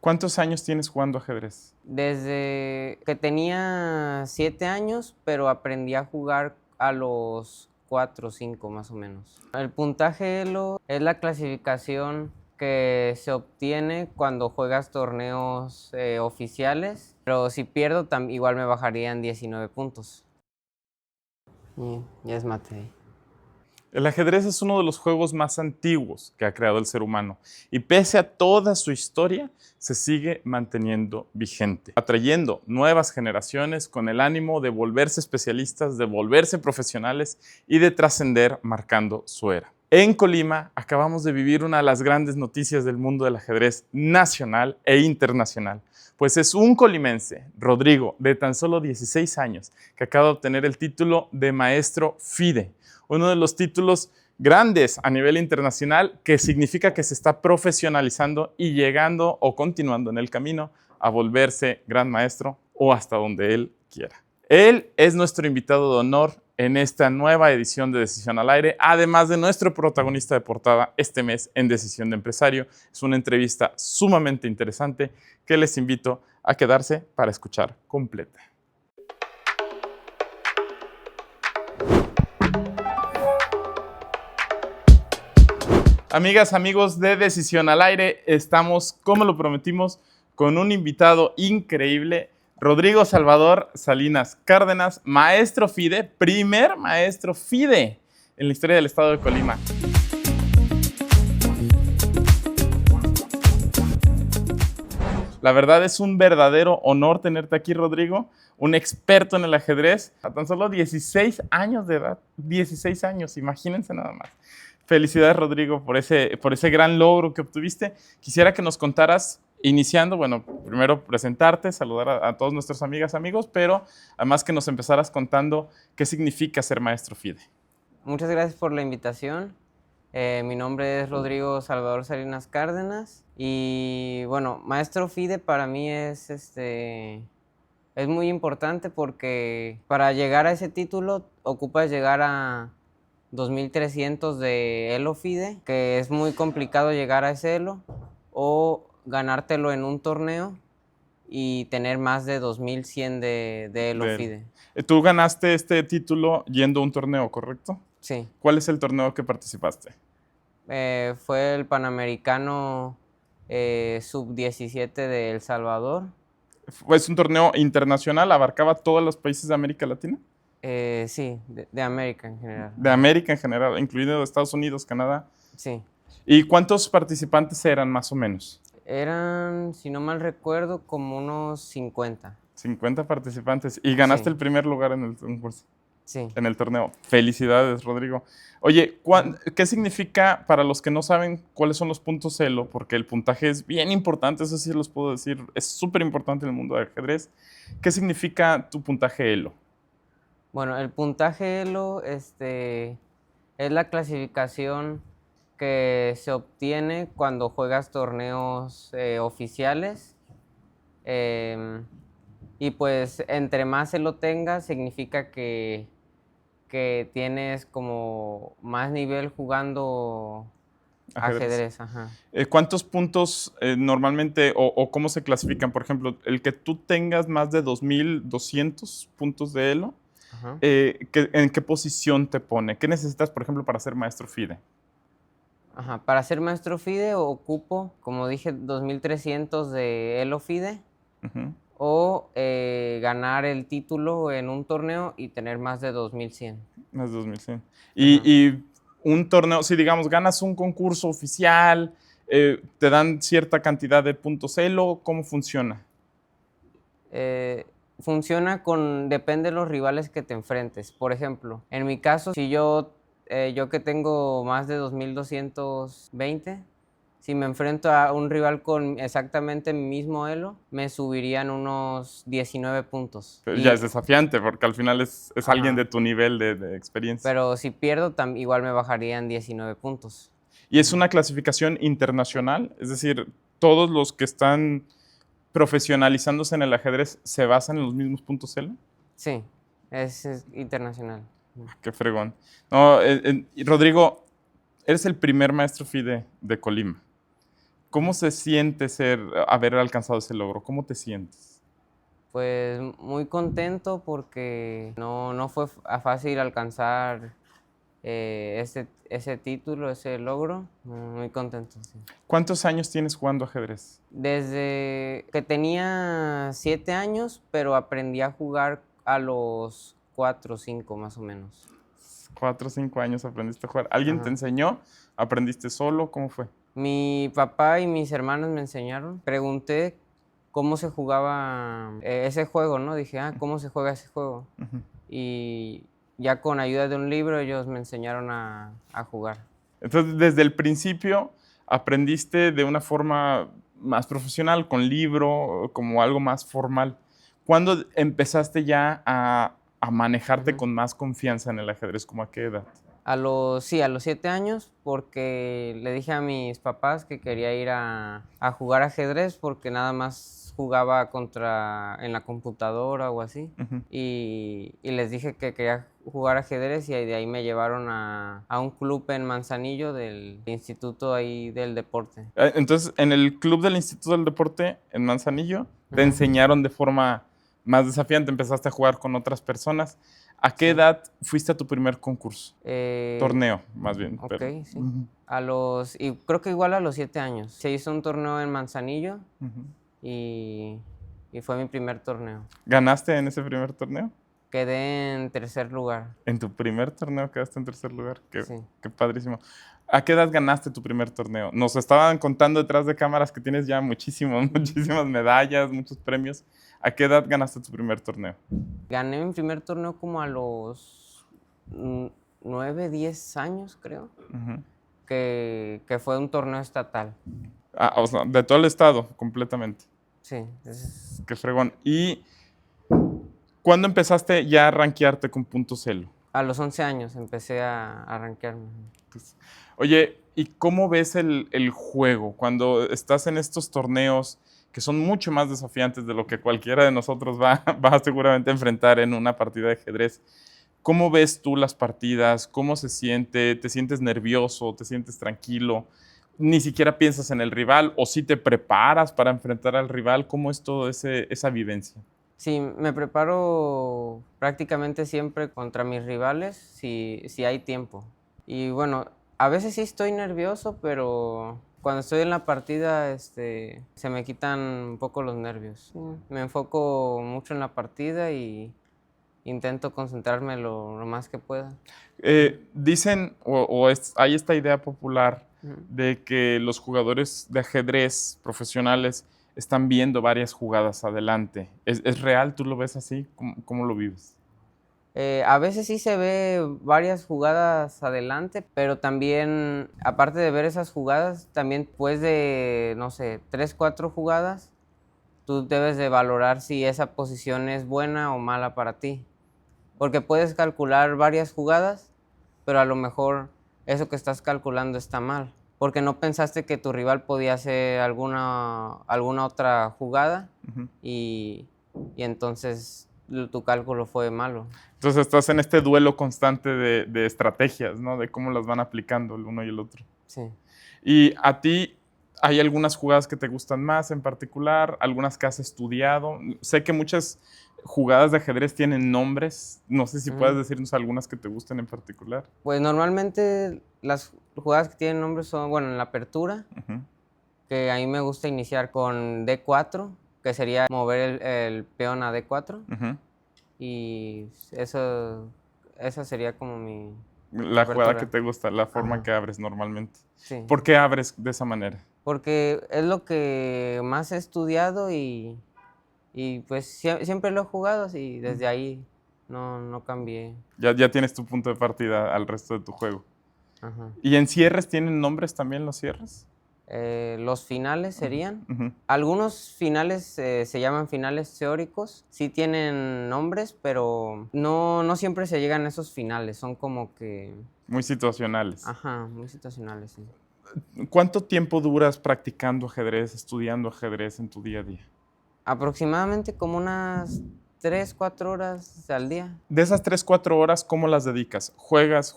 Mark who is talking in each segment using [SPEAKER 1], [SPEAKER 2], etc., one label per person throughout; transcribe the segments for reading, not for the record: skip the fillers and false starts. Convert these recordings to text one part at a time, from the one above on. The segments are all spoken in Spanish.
[SPEAKER 1] ¿Cuántos años tienes jugando ajedrez?
[SPEAKER 2] Desde que tenía 7 años, pero aprendí a jugar a los 4 o 5 más o menos. El puntaje ELO es la clasificación que se obtiene cuando juegas torneos oficiales, pero si pierdo igual me bajarían 19 puntos. Y ya es mate.
[SPEAKER 1] El ajedrez es uno de los juegos más antiguos que ha creado el ser humano y pese a toda su historia, se sigue manteniendo vigente, atrayendo nuevas generaciones con el ánimo de volverse especialistas, de volverse profesionales y de trascender marcando su era. En Colima acabamos de vivir una de las grandes noticias del mundo del ajedrez nacional e internacional, pues es un colimense, Rodrigo, de tan solo 16 años, que acaba de obtener el título de maestro FIDE, uno de los títulos grandes a nivel internacional que significa que se está profesionalizando y llegando o continuando en el camino a volverse gran maestro o hasta donde él quiera. Él es nuestro invitado de honor en esta nueva edición de Decisión al Aire, además de nuestro protagonista de portada este mes en Decisión de Empresario. Es una entrevista sumamente interesante que les invito a quedarse para escuchar completa. Amigas, amigos de Decisión al Aire, estamos, como lo prometimos, con un invitado increíble, Rodrigo Salvador Salinas Cárdenas, maestro FIDE, primer maestro FIDE en la historia del estado de Colima. La verdad es un verdadero honor tenerte aquí, Rodrigo, un experto en el ajedrez, a tan solo 16 años de edad, 16 años, imagínense nada más. Felicidades, Rodrigo, por ese gran logro que obtuviste. Quisiera que nos contaras, iniciando, bueno, primero presentarte, saludar a todos nuestros amigas, amigos, pero además que nos empezaras contando qué significa ser maestro FIDE.
[SPEAKER 2] Muchas gracias por la invitación. Mi nombre es Rodrigo Salvador Salinas Cárdenas y bueno, maestro FIDE para mí es muy importante porque para llegar a ese título ocupas llegar a 2300 de ELO FIDE, que es muy complicado llegar a ese ELO, o ganártelo en un torneo y tener más de 2100 de ELO FIDE.
[SPEAKER 1] Tú ganaste este título yendo a un torneo, ¿correcto?
[SPEAKER 2] Sí.
[SPEAKER 1] ¿Cuál es el torneo que participaste?
[SPEAKER 2] Fue el Panamericano Sub-17 de El Salvador.
[SPEAKER 1] ¿Es un torneo internacional? ¿Abarcaba todos los países de América Latina?
[SPEAKER 2] Sí, de América en general.
[SPEAKER 1] De América en general, incluido Estados Unidos, Canadá.
[SPEAKER 2] Sí.
[SPEAKER 1] ¿Y cuántos participantes eran más o menos?
[SPEAKER 2] Eran, si no mal recuerdo, como unos 50.
[SPEAKER 1] 50 participantes. ¿Y ganaste
[SPEAKER 2] Sí.
[SPEAKER 1] el primer lugar en el concurso?
[SPEAKER 2] Sí.
[SPEAKER 1] En el torneo. Felicidades, Rodrigo. Oye, ¿qué significa, para los que no saben cuáles son los puntos ELO? Porque el puntaje es bien importante, eso sí los puedo decir, es súper importante en el mundo del ajedrez. ¿Qué significa tu puntaje ELO?
[SPEAKER 2] Bueno, el puntaje ELO es la clasificación que se obtiene cuando juegas torneos oficiales. Y pues entre más ELO tengas, significa que tienes como más nivel jugando ajedrez. Ajá.
[SPEAKER 1] ¿Cuántos puntos normalmente o cómo se clasifican? Por ejemplo, el que tú tengas más de 2200 puntos de ELO, ¿en qué posición te pone? ¿Qué necesitas, por ejemplo, para ser maestro FIDE?
[SPEAKER 2] Ajá. Para ser maestro FIDE ocupo, como dije, 2300 de ELO FIDE. O ganar el título en un torneo y tener más de 2100.
[SPEAKER 1] Más de 2100. Y un torneo, si digamos ganas un concurso oficial, te dan cierta cantidad de puntos ELO, ¿cómo funciona?
[SPEAKER 2] Funciona depende de los rivales que te enfrentes. Por ejemplo, en mi caso, si yo que tengo más de 2220, si me enfrento a un rival con exactamente mi mismo elo, me subirían unos 19 puntos.
[SPEAKER 1] Ya es desafiante, porque al final es alguien de tu nivel de experiencia.
[SPEAKER 2] Pero si pierdo, igual me bajarían 19 puntos.
[SPEAKER 1] ¿Y es una clasificación internacional? Es decir, ¿todos los que están profesionalizándose en el ajedrez se basan en los mismos puntos ELO?
[SPEAKER 2] Sí, es internacional.
[SPEAKER 1] Qué fregón. No, Rodrigo, eres el primer maestro FIDE de Colima. ¿Cómo se siente haber alcanzado ese logro? ¿Cómo te sientes?
[SPEAKER 2] Pues muy contento porque no fue fácil alcanzar ese título, ese logro. Muy contento, sí.
[SPEAKER 1] ¿Cuántos años tienes jugando ajedrez?
[SPEAKER 2] Desde que tenía 7 años, pero aprendí a jugar a los 4 o 5 más o menos.
[SPEAKER 1] 4 o 5 años aprendiste a jugar. ¿Alguien te
[SPEAKER 2] Ajá.
[SPEAKER 1] enseñó? ¿Aprendiste solo? ¿Cómo fue?
[SPEAKER 2] Mi papá y mis hermanos me enseñaron. Pregunté cómo se jugaba ese juego, ¿no? Dije, ¿cómo se juega ese juego?
[SPEAKER 1] Ujú.
[SPEAKER 2] Y ya con ayuda de un libro ellos me enseñaron a jugar.
[SPEAKER 1] Entonces, desde el principio aprendiste de una forma más profesional, con libro, como algo más formal. ¿Cuándo empezaste ya a manejarte
[SPEAKER 2] Ujú.
[SPEAKER 1] con más confianza en el ajedrez? ¿Cómo a qué edad?
[SPEAKER 2] Sí, a los 7 años, porque le dije a mis papás que quería ir a jugar ajedrez porque nada más jugaba en la computadora o así.
[SPEAKER 1] Ujú.
[SPEAKER 2] Y les dije que quería jugar ajedrez y de ahí me llevaron a un club en Manzanillo del instituto ahí del deporte.
[SPEAKER 1] Entonces, en el club del Instituto del Deporte en Manzanillo, te
[SPEAKER 2] Ujú.
[SPEAKER 1] enseñaron de forma más desafiante, empezaste a jugar con otras personas. ¿A qué
[SPEAKER 2] Sí.
[SPEAKER 1] edad fuiste a tu primer concurso?
[SPEAKER 2] Eh,
[SPEAKER 1] Torneo, más bien,
[SPEAKER 2] ok,
[SPEAKER 1] pero.
[SPEAKER 2] sí.
[SPEAKER 1] Ujú,
[SPEAKER 2] Y creo que igual a los 7 años. Se hizo un torneo en Manzanillo
[SPEAKER 1] ujú.
[SPEAKER 2] y, y fue mi primer torneo.
[SPEAKER 1] ¿Ganaste en ese primer torneo?
[SPEAKER 2] Quedé en tercer lugar,
[SPEAKER 1] En tu primer torneo quedaste en tercer lugar. Qué,
[SPEAKER 2] sí.
[SPEAKER 1] qué padrísimo. ¿A qué edad ganaste tu primer torneo? Nos estaban contando detrás de cámaras que tienes ya muchísimas medallas, muchos premios. ¿A qué edad ganaste tu primer torneo?
[SPEAKER 2] Gané mi primer torneo como a los 9, 10 años, creo,
[SPEAKER 1] Ujú.
[SPEAKER 2] que fue un torneo estatal.
[SPEAKER 1] O sea, de todo el estado, completamente.
[SPEAKER 2] Sí,
[SPEAKER 1] Qué fregón. ¿Y cuándo empezaste ya a rankearte con puntos Elo?
[SPEAKER 2] a los 11 años empecé a arranquearme.
[SPEAKER 1] Pues, oye, ¿y cómo ves el juego cuando estás en estos torneos que son mucho más desafiantes de lo que cualquiera de nosotros va seguramente a enfrentar en una partida de ajedrez? ¿Cómo ves tú las partidas? ¿Cómo se siente? ¿Te sientes nervioso? ¿Te sientes tranquilo? ¿Ni siquiera piensas en el rival? ¿O sí te preparas para enfrentar al rival? ¿Cómo es toda esa vivencia?
[SPEAKER 2] Sí, me preparo prácticamente siempre contra mis rivales si hay tiempo. Y bueno, a veces sí estoy nervioso, pero cuando estoy en la partida, se me quitan un poco los nervios. Sí, me enfoco mucho en la partida y intento concentrarme lo más que pueda.
[SPEAKER 1] Dicen, hay esta idea popular
[SPEAKER 2] Ujú.
[SPEAKER 1] de que los jugadores de ajedrez profesionales están viendo varias jugadas adelante. ¿Es real? ¿Tú lo ves así? ¿Cómo lo vives?
[SPEAKER 2] A veces sí se ve varias jugadas adelante, pero también, aparte de ver esas jugadas, también después de, no sé, 3, 4 jugadas, tú debes de valorar si esa posición es buena o mala para ti. Porque puedes calcular varias jugadas, pero a lo mejor eso que estás calculando está mal, porque no pensaste que tu rival podía hacer alguna otra jugada
[SPEAKER 1] Ujú.
[SPEAKER 2] y, y entonces tu cálculo fue malo.
[SPEAKER 1] Entonces estás en este duelo constante de estrategias, ¿no? De cómo las van aplicando el uno y el otro.
[SPEAKER 2] Sí.
[SPEAKER 1] ¿Y a ti hay algunas jugadas que te gustan más en particular? ¿Algunas que has estudiado? Sé que muchas jugadas de ajedrez tienen nombres. No sé si puedes
[SPEAKER 2] Ujú.
[SPEAKER 1] decirnos algunas que te gusten en particular.
[SPEAKER 2] Pues normalmente las jugadas que tienen nombre son, bueno, en la apertura,
[SPEAKER 1] Ujú,
[SPEAKER 2] que a mí me gusta iniciar con D4, que sería mover el peón a D4,
[SPEAKER 1] ujú.
[SPEAKER 2] y esa sería como mi
[SPEAKER 1] La jugada que
[SPEAKER 2] apertura.
[SPEAKER 1] te gusta, la forma
[SPEAKER 2] Ajá,
[SPEAKER 1] que abres normalmente.
[SPEAKER 2] sí.
[SPEAKER 1] ¿Por qué abres de esa manera?
[SPEAKER 2] Porque es lo que más he estudiado y pues siempre lo he jugado y desde ahí no cambié.
[SPEAKER 1] Ya tienes tu punto de partida al resto de tu juego.
[SPEAKER 2] Ajá.
[SPEAKER 1] ¿Y en cierres tienen nombres también los cierres?
[SPEAKER 2] Los finales
[SPEAKER 1] Ujú,
[SPEAKER 2] serían.
[SPEAKER 1] ujú.
[SPEAKER 2] Algunos finales se llaman finales teóricos, sí tienen nombres, pero no siempre se llegan a esos finales, son como que,
[SPEAKER 1] Muy situacionales.
[SPEAKER 2] ajá, muy situacionales, sí.
[SPEAKER 1] ¿Cuánto tiempo duras practicando ajedrez, estudiando ajedrez en tu día a día?
[SPEAKER 2] Aproximadamente como unas 3, 4 horas al día.
[SPEAKER 1] De esas 3, 4 horas, ¿cómo las dedicas? ¿Juegas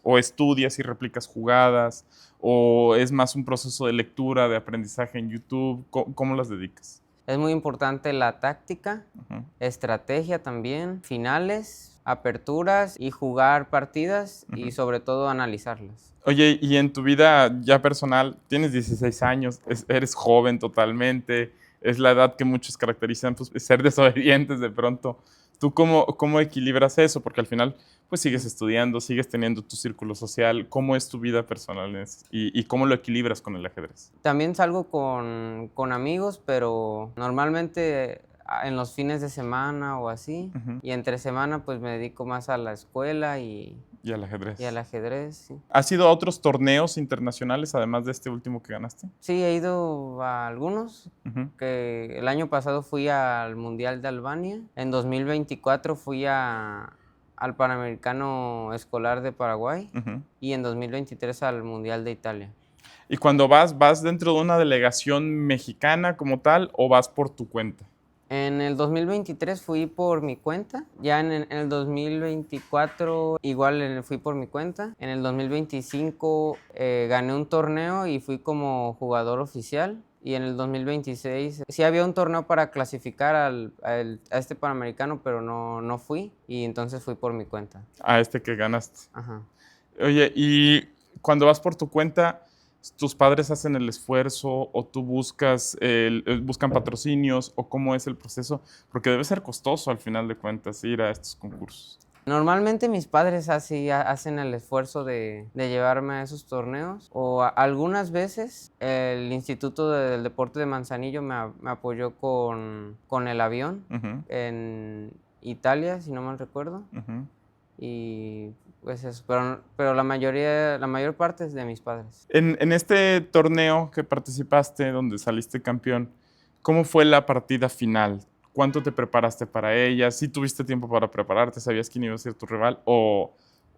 [SPEAKER 1] o estudias y replicas jugadas? ¿O es más un proceso de lectura, de aprendizaje en YouTube? ¿Cómo las dedicas?
[SPEAKER 2] Es muy importante la táctica,
[SPEAKER 1] Ujú.
[SPEAKER 2] estrategia también, finales, aperturas y jugar partidas y
[SPEAKER 1] Ujú.
[SPEAKER 2] sobre todo analizarlas.
[SPEAKER 1] Oye, y en tu vida ya personal, tienes 16 años, eres joven totalmente, es la edad que muchos caracterizan, pues, ser desobedientes de pronto. ¿Tú cómo equilibras eso? Porque al final, pues sigues estudiando, sigues teniendo tu círculo social. ¿Cómo es tu vida personal y cómo lo equilibras con el ajedrez?
[SPEAKER 2] También salgo con amigos, pero normalmente en los fines de semana o así.
[SPEAKER 1] Ujú.
[SPEAKER 2] Y entre semana pues me dedico más a la escuela
[SPEAKER 1] Y al
[SPEAKER 2] y al
[SPEAKER 1] ajedrez.
[SPEAKER 2] ajedrez, sí.
[SPEAKER 1] ¿Has ido a otros torneos internacionales además de este último que ganaste?
[SPEAKER 2] Sí, he ido a algunos,
[SPEAKER 1] Ujú,
[SPEAKER 2] que el año pasado fui al Mundial de Albania, en 2024 fui al Panamericano Escolar de Paraguay
[SPEAKER 1] ujú.
[SPEAKER 2] y en 2023 al Mundial de Italia.
[SPEAKER 1] Y cuando vas dentro de una delegación mexicana como tal o vas por tu cuenta.
[SPEAKER 2] En el 2023 fui por mi cuenta, ya en el 2024 igual fui por mi cuenta, en el 2025 gané un torneo y fui como jugador oficial y en el 2026 sí había un torneo para clasificar a este Panamericano, pero no fui y entonces fui por mi cuenta.
[SPEAKER 1] A este que ganaste.
[SPEAKER 2] Ajá.
[SPEAKER 1] Oye, y cuando vas por tu cuenta, ¿tus padres hacen el esfuerzo o tú buscan patrocinios o cómo es el proceso? Porque debe ser costoso al final de cuentas ir a estos concursos.
[SPEAKER 2] Normalmente mis padres así hacen el esfuerzo de llevarme a esos torneos o algunas veces el Instituto del Deporte de Manzanillo me apoyó con el avión
[SPEAKER 1] Ujú,
[SPEAKER 2] en Italia, si no mal recuerdo,
[SPEAKER 1] ujú.
[SPEAKER 2] y pues eso, pero la mayor parte es de mis padres.
[SPEAKER 1] En este torneo que participaste, donde saliste campeón, ¿cómo fue la partida final? ¿Cuánto te preparaste para ella? ¿Sí tuviste tiempo para prepararte? ¿Sabías quién iba a ser tu rival? ¿O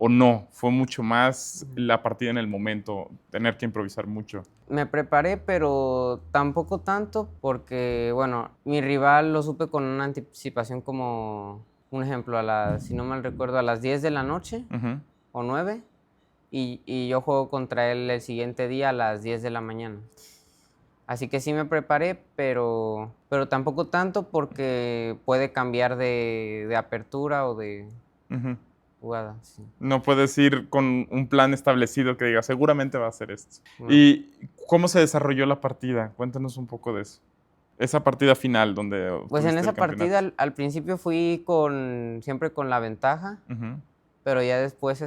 [SPEAKER 1] no? ¿Fue mucho más la partida en el momento, tener que improvisar mucho?
[SPEAKER 2] Me preparé, pero tampoco tanto porque, bueno, mi rival lo supe con una anticipación como, un ejemplo, si no mal recuerdo, a las 10 de la noche
[SPEAKER 1] Ujú.
[SPEAKER 2] o 9 y yo juego contra él el siguiente día a las 10 de la mañana. Así que sí me preparé, pero tampoco tanto porque puede cambiar de apertura o de
[SPEAKER 1] Ujú.
[SPEAKER 2] jugada, sí.
[SPEAKER 1] No puedes ir con un plan establecido que diga, seguramente va a ser esto.
[SPEAKER 2] No.
[SPEAKER 1] ¿Y cómo se desarrolló la partida? Cuéntanos un poco de eso. Esa partida final donde
[SPEAKER 2] Pues en
[SPEAKER 1] obtuviste el
[SPEAKER 2] esa partida
[SPEAKER 1] campeonato.
[SPEAKER 2] al principio fui siempre con la ventaja,
[SPEAKER 1] Ujú,
[SPEAKER 2] pero ya después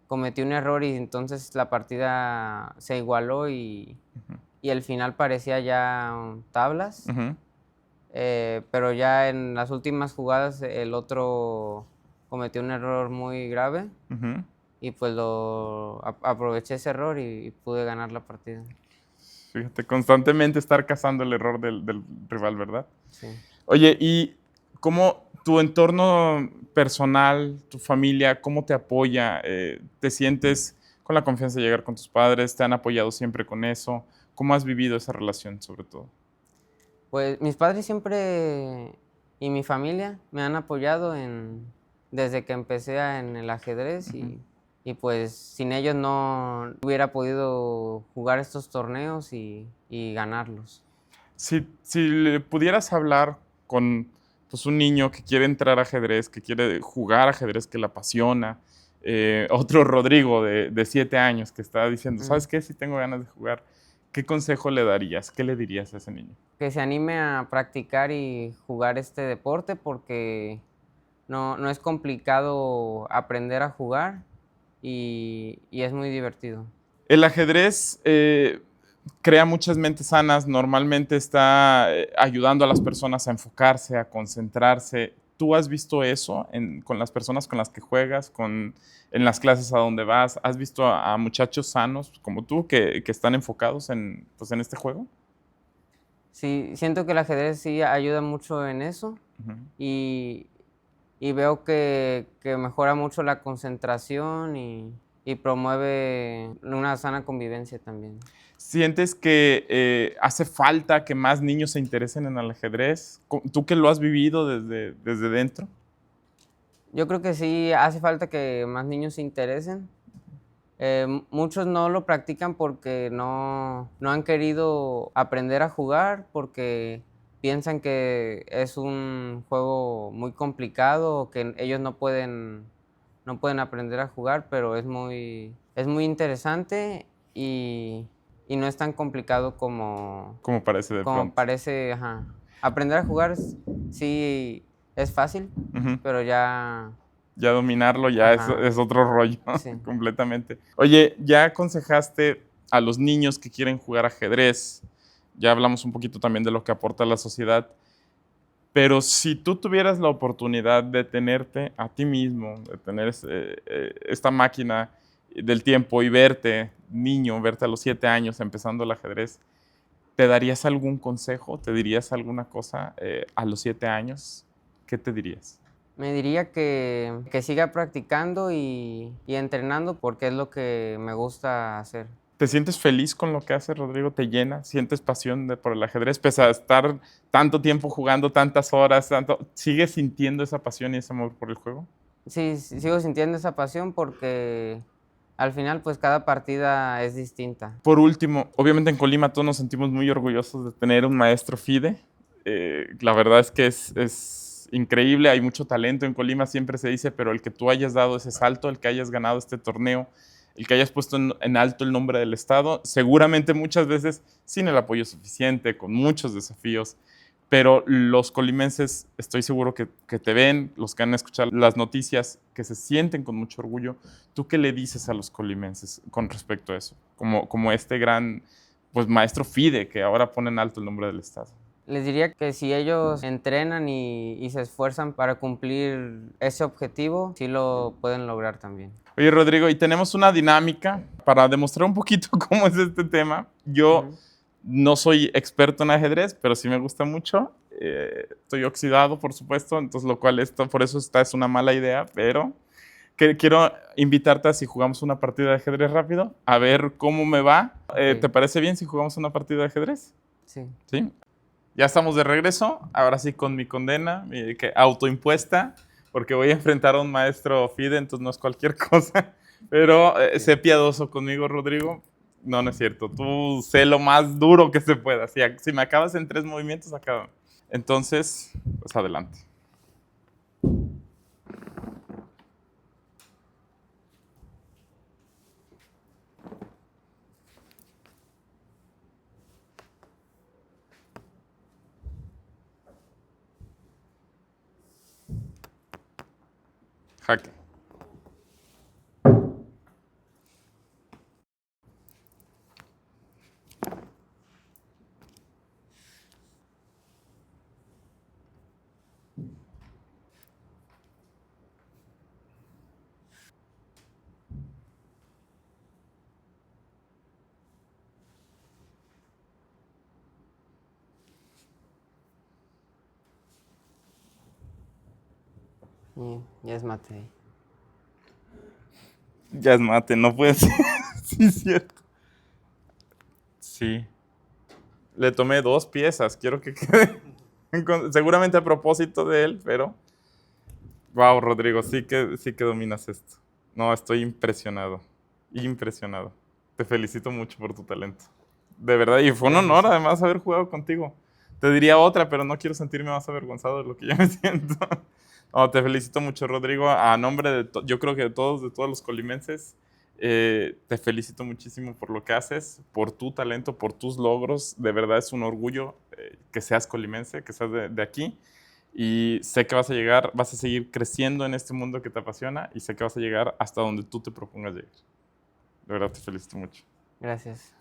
[SPEAKER 2] cometí un error y entonces la partida se igualó
[SPEAKER 1] ujú,
[SPEAKER 2] y al final parecía ya tablas,
[SPEAKER 1] ujú,
[SPEAKER 2] pero ya en las últimas jugadas el otro cometió un error muy grave
[SPEAKER 1] ujú.
[SPEAKER 2] y pues aproveché ese error y pude ganar la partida.
[SPEAKER 1] Fíjate, constantemente estar cazando el error del rival, ¿verdad?
[SPEAKER 2] Sí.
[SPEAKER 1] Oye, ¿y cómo tu entorno personal, tu familia, cómo te apoya? ¿Te sientes con la confianza de llegar con tus padres? ¿Te han apoyado siempre con eso? ¿Cómo has vivido esa relación, sobre todo?
[SPEAKER 2] Pues mis padres siempre y mi familia me han apoyado desde que empecé en el ajedrez
[SPEAKER 1] Ujú.
[SPEAKER 2] y pues sin ellos no hubiera podido jugar estos torneos y ganarlos.
[SPEAKER 1] Si le pudieras hablar con pues, un niño que quiere entrar a ajedrez, que quiere jugar ajedrez, que le apasiona, otro Rodrigo de 7 años que está diciendo,
[SPEAKER 2] Mm.
[SPEAKER 1] ¿sabes qué? Si tengo ganas de jugar, ¿qué consejo le darías? ¿Qué le dirías a ese niño?
[SPEAKER 2] Que se anime a practicar y jugar este deporte porque no es complicado aprender a jugar y es muy divertido.
[SPEAKER 1] El ajedrez crea muchas mentes sanas, normalmente está ayudando a las personas a enfocarse, a concentrarse. ¿Tú has visto eso con las personas con las que juegas, en las clases a donde vas? ¿Has visto a muchachos sanos como tú que están enfocados pues, en este juego?
[SPEAKER 2] Sí, siento que el ajedrez sí ayuda mucho en eso
[SPEAKER 1] Ujú,
[SPEAKER 2] y, y veo que mejora mucho la concentración y promueve una sana convivencia también.
[SPEAKER 1] ¿Sientes que hace falta que más niños se interesen en el ajedrez? ¿Tú que lo has vivido desde dentro?
[SPEAKER 2] Yo creo que sí hace falta que más niños se interesen. Muchos no lo practican porque no han querido aprender a jugar, porque piensan que es un juego muy complicado o que ellos no pueden aprender a jugar, pero es muy interesante y no es tan complicado
[SPEAKER 1] Como parece de
[SPEAKER 2] como
[SPEAKER 1] pronto.
[SPEAKER 2] parece. Ajá. Aprender a jugar sí es fácil,
[SPEAKER 1] Ujú.
[SPEAKER 2] pero ya.
[SPEAKER 1] Ya dominarlo ya
[SPEAKER 2] Ajá.
[SPEAKER 1] es otro rollo,
[SPEAKER 2] Sí.
[SPEAKER 1] completamente. Oye, ya aconsejaste a los niños que quieren jugar ajedrez, ya hablamos un poquito también de lo que aporta a la sociedad, pero si tú tuvieras la oportunidad de tenerte a ti mismo, de tener esta máquina del tiempo y verte niño, verte a los 7 años empezando el ajedrez, ¿te darías algún consejo? ¿Te dirías alguna cosa a los 7 años? ¿Qué te dirías?
[SPEAKER 2] Me diría que siga practicando y entrenando porque es lo que me gusta hacer.
[SPEAKER 1] ¿Te sientes feliz con lo que haces, Rodrigo? ¿Te llena? ¿Sientes pasión por el ajedrez? Pese a estar tanto tiempo jugando, tantas horas, ¿sigues sintiendo esa pasión y ese amor por el juego?
[SPEAKER 2] Sí, sigo sintiendo esa pasión porque al final pues cada partida es distinta.
[SPEAKER 1] Por último, obviamente en Colima todos nos sentimos muy orgullosos de tener un maestro FIDE. La verdad es que es increíble, hay mucho talento en Colima, siempre se dice, pero el que tú hayas dado ese salto, el que hayas ganado este torneo, el que hayas puesto en alto el nombre del Estado, seguramente muchas veces sin el apoyo suficiente, con muchos desafíos, pero los colimenses estoy seguro que te ven, los que han escuchado las noticias, que se sienten con mucho orgullo. ¿Tú qué le dices a los colimenses con respecto a eso? Como este gran pues, maestro FIDE que ahora pone en alto el nombre del Estado.
[SPEAKER 2] Les diría que si ellos entrenan y se esfuerzan para cumplir ese objetivo, sí lo pueden lograr también.
[SPEAKER 1] Oye, Rodrigo, y tenemos una dinámica para demostrar un poquito cómo es este tema. Yo no soy experto en ajedrez, pero sí me gusta mucho. Estoy oxidado, por supuesto, entonces lo cual por eso es una mala idea, pero quiero invitarte a si jugamos una partida de ajedrez rápido, a ver cómo me va.
[SPEAKER 2] Ok.
[SPEAKER 1] ¿Te parece bien si jugamos una partida de ajedrez?
[SPEAKER 2] Sí.
[SPEAKER 1] ¿Sí? Ya estamos de regreso, ahora sí con mi condena, autoimpuesta, porque voy a enfrentar a un maestro FIDE, entonces no es cualquier cosa, pero sé piadoso conmigo, Rodrigo. No, no es cierto, tú sé lo más duro que se pueda. Si me acabas en 3 movimientos, acaba. Entonces, pues adelante. Jaque.
[SPEAKER 2] Ya es mate ahí.
[SPEAKER 1] Ya es mate, no puede ser. Sí, es cierto. Sí. Le tomé 2 piezas, quiero que quede. Seguramente a propósito de él, pero. Wow, Rodrigo, sí que dominas esto. No, estoy impresionado. Impresionado. Te felicito mucho por tu talento. De verdad, y fue un
[SPEAKER 2] Gracias.
[SPEAKER 1] honor además haber jugado contigo. Te diría otra, pero no quiero sentirme más avergonzado de lo que ya me siento. No, te felicito mucho, Rodrigo. A nombre yo creo que de todos los colimenses, te felicito muchísimo por lo que haces, por tu talento, por tus logros. De verdad es un orgullo que seas colimense, que seas de aquí. Y sé que vas a llegar, vas a seguir creciendo en este mundo que te apasiona y sé que vas a llegar hasta donde tú te propongas llegar. De verdad te felicito mucho.
[SPEAKER 2] Gracias.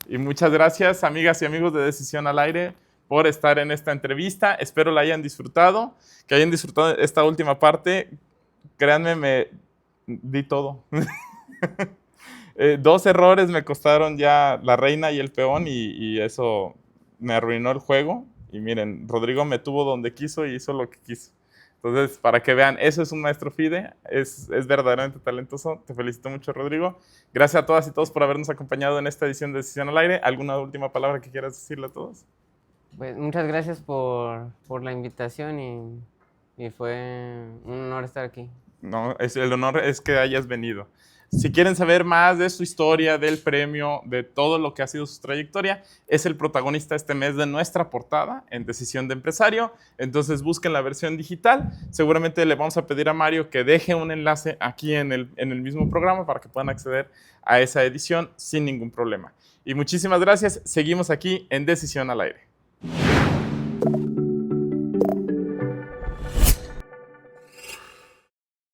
[SPEAKER 1] Y muchas gracias, amigas y amigos de Decisión al Aire, por estar en esta entrevista. Espero la hayan disfrutado, que hayan disfrutado esta última parte. Créanme, me di todo. 2 errores me costaron ya la reina y el peón y eso me arruinó el juego. Y miren, Rodrigo me tuvo donde quiso y hizo lo que quiso. Entonces, para que vean, eso es un maestro FIDE, es verdaderamente talentoso. Te felicito mucho, Rodrigo. Gracias a todas y todos por habernos acompañado en esta edición de Decisión al Aire. ¿Alguna última palabra que quieras decirle a todos?
[SPEAKER 2] Pues muchas gracias por la invitación y fue un honor estar aquí.
[SPEAKER 1] No, el honor es que hayas venido. Si quieren saber más de su historia, del premio, de todo lo que ha sido su trayectoria, es el protagonista este mes de nuestra portada en Decisión de Empresario. Entonces busquen la versión digital. Seguramente le vamos a pedir a Mario que deje un enlace aquí en el mismo programa para que puedan acceder a esa edición sin ningún problema. Y muchísimas gracias. Seguimos aquí en Decisión al Aire.